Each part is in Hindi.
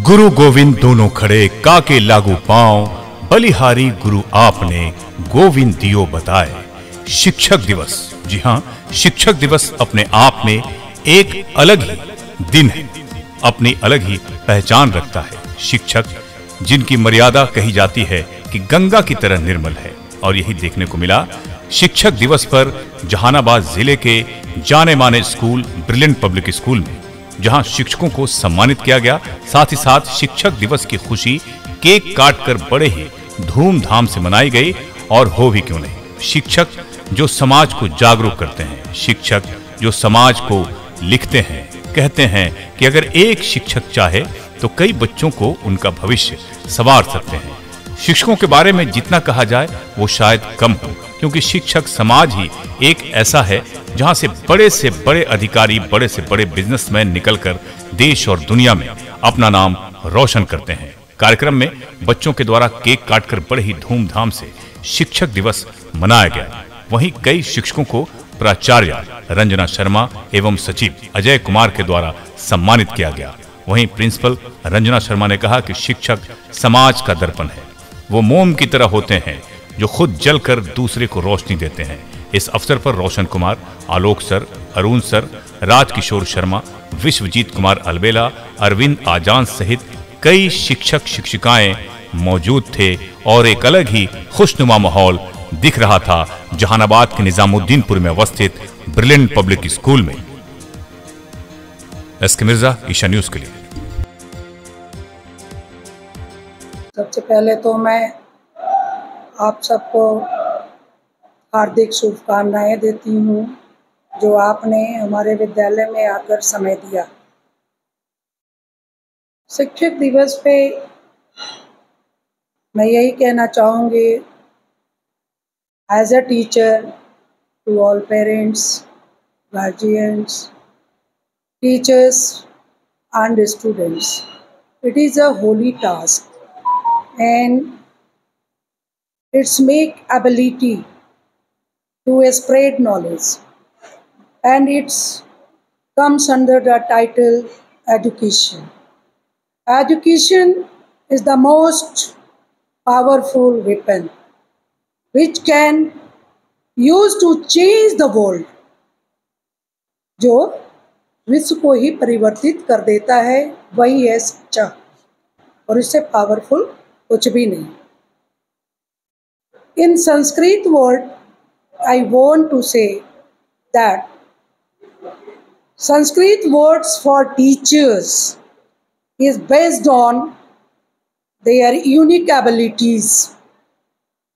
गुरु गोविंद दोनों खड़े काके लागू पांव, बलिहारी गुरु आपने गोविंद दियो बताए। शिक्षक दिवस, जी हाँ, शिक्षक दिवस अपने आप में एक अलग ही दिन है, अपनी अलग ही पहचान रखता है। शिक्षक जिनकी मर्यादा कही जाती है कि गंगा की तरह निर्मल है, और यही देखने को मिला शिक्षक दिवस पर जहानाबाद जिले के जाने माने स्कूल ब्रिलियंट पब्लिक स्कूल में, जहां शिक्षकों को सम्मानित किया गया। साथ ही साथ शिक्षक दिवस की खुशी केक काटकर बड़े ही धूमधाम से मनाई गई। और हो भी क्यों नहीं, शिक्षक जो समाज को जागरूक करते हैं, शिक्षक जो समाज को लिखते हैं, कहते हैं कि अगर एक शिक्षक चाहे तो कई बच्चों को उनका भविष्य संवार सकते हैं। शिक्षकों के बारे में जितना कहा जाए वो शायद कम हो, क्योंकि शिक्षक समाज ही एक ऐसा है जहां से बड़े अधिकारी, बड़े से बड़े बिजनेसमैन निकलकर देश और दुनिया में अपना नाम रोशन करते हैं। कार्यक्रम में बच्चों के द्वारा केक काटकर बड़े ही धूमधाम से शिक्षक दिवस मनाया गया। वहीं कई शिक्षकों को प्राचार्य रंजना शर्मा एवं सचिव अजय कुमार के द्वारा सम्मानित किया गया। वहीं प्रिंसिपल रंजना शर्मा ने कहा कि शिक्षक समाज का दर्पण है, वो मोम की तरह होते हैं जो खुद जलकर दूसरे को रोशनी देते हैं। इस अवसर पर रोशन कुमार, आलोक सर, अरुण सर, राजकिशोर शर्मा, विश्वजीत कुमार अलबेला, अरविंद आजान सहित कई शिक्षक शिक्षिकाएं मौजूद थे और एक अलग ही खुशनुमा माहौल दिख रहा था जहानाबाद के निजामुद्दीनपुर में अवस्थित ब्रिलियंट पब्लिक स्कूल में। एसके मिर्जा, ईशा न्यूज के लिए। सबसे पहले तो मैं आप सबको हार्दिक शुभकामनाएं देती हूँ जो आपने हमारे विद्यालय में आकर समय दिया। शिक्षक दिवस पे मैं यही कहना चाहूँगी, as a teacher to all parents, guardians, teachers and students, it is a holy task and its make ability to spread knowledge, and it's comes under the title education. Education is the most powerful weapon which can use to change the world, जो विश्व को ही परिवर्तित कर देता है, वही है शिक्षा, और इससे पावरफुल कुछ भी नहीं। In Sanskrit word, I want to say that Sanskrit words for teachers is based on their unique abilities.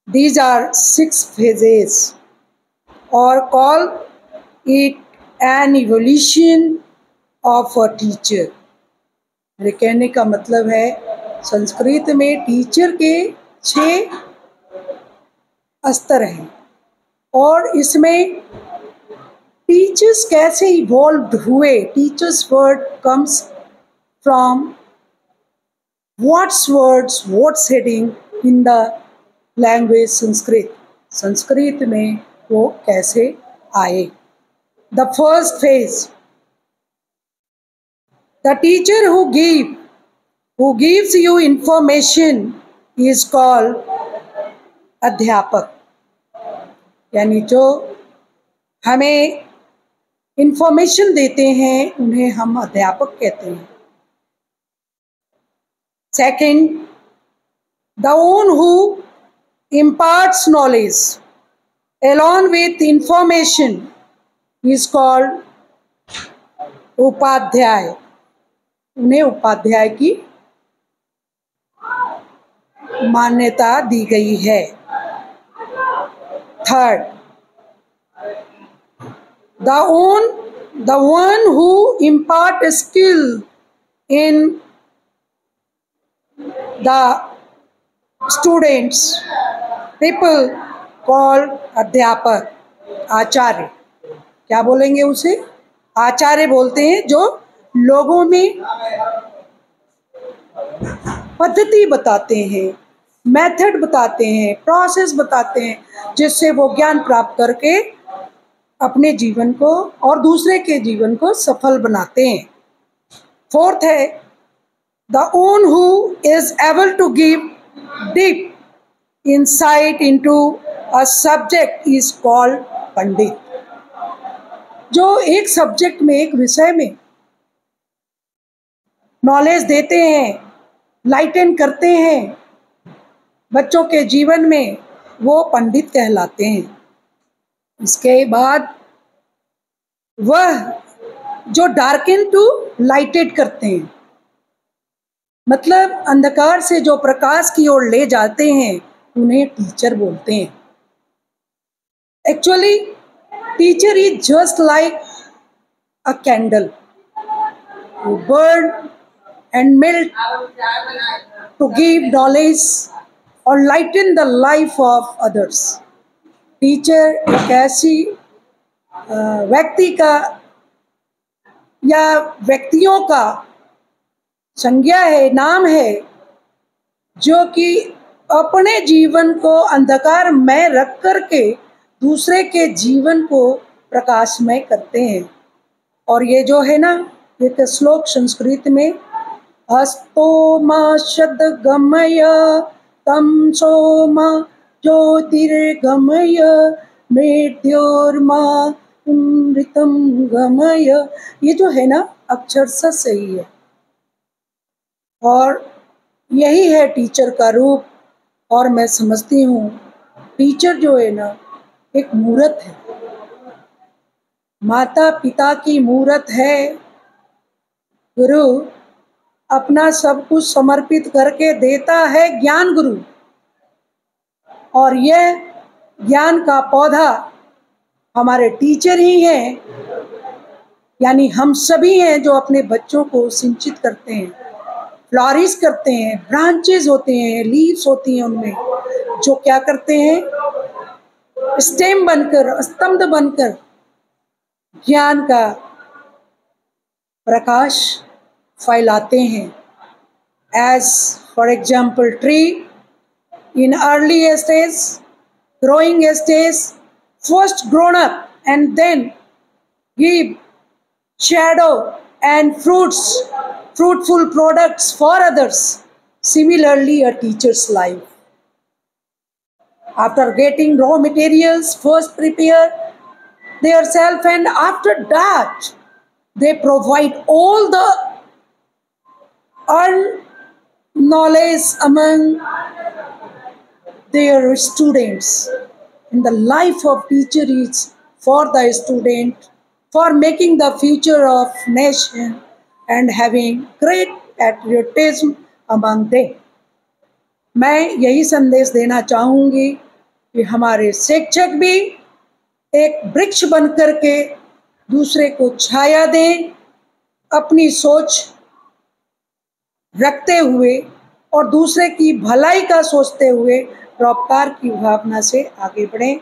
These are 6 phases, or call it an evolution of a teacher. मेरे कहने का मतलब है, संस्कृत में टीचर के 6 स्तर हैं और इसमें टीचर्स कैसे इवॉल्व हुए। Teachers word comes from what's heading in the language Sanskrit. Sanskrit में वो कैसे आए। The first phase, the teacher who gives you information is called अध्यापक, यानी जो हमें इंफॉर्मेशन देते हैं उन्हें हम अध्यापक कहते हैं। Second, the one who imparts knowledge along with information is called Upadhyay, उन्हें उपाध्याय की मान्यता दी गई है। Third, the one who impart skill in the students, people called अध्यापक, आचार्य। क्या बोलेंगे उसे? आचार्य बोलते हैं, जो लोगों में पद्धति बताते हैं, मेथड बताते हैं, प्रोसेस बताते हैं, जिससे वो ज्ञान प्राप्त करके अपने जीवन को और दूसरे के जीवन को सफल बनाते हैं। फोर्थ है The one who is able to give deep insight into a subject is called पंडित। जो एक सब्जेक्ट में, एक विषय में नॉलेज देते हैं, लाइटन करते हैं बच्चों के जीवन में, वो पंडित कहलाते हैं। इसके बाद वह जो डार्कन टू लाइटेड करते हैं, मतलब अंधकार से जो प्रकाश की ओर ले जाते हैं, उन्हें टीचर बोलते हैं। Actually teacher is just like a candle, you burn and melt to give knowledge और lighten the life of others. Teacher एक ऐसी व्यक्ति का या व्यक्तियों का संज्ञा है, नाम है, जो कि अपने जीवन को अंधकार में रख करके दूसरे के जीवन को प्रकाशमय करते हैं। और ये जो है ना, एक श्लोक संस्कृत में, अस्तो मा शद गमय तमसो मा ज्योतिर्गमय मृत्योर्मा अमृतम गमय, ये जो है ना अक्षरशः सही है। और यही है टीचर का रूप। और मैं समझती हूँ टीचर जो है ना, एक मूर्त है, माता पिता की मूर्त है। गुरु अपना सब कुछ समर्पित करके देता है ज्ञान गुरु, और यह ज्ञान का पौधा हमारे टीचर ही हैं, यानी हम सभी हैं जो अपने बच्चों को सिंचित करते हैं, फ्लॉरिश करते हैं, ब्रांचेस होते हैं, लीव्स होती हैं, उनमें जो क्या करते हैं, स्टेम बनकर, स्तंभ बनकर ज्ञान का प्रकाश फैलाते हैं। As for example tree in early stage, growing stage, first grown up and then give shadow and fruitful products for others. Similarly, a teacher's life, after getting raw materials, first prepare their self, and after that they provide all the earned knowledge among their students. And the life of teacher is for the student, for making the future of nation and having great patriotism among them. मैं यही संदेश देना चाहूँगी कि हमारे शिक्षक भी एक वृक्ष बनकर के दूसरे को छाया दें, अपनी सोच रखते हुए और दूसरे की भलाई का सोचते हुए परोपकार की भावना से आगे बढ़ें।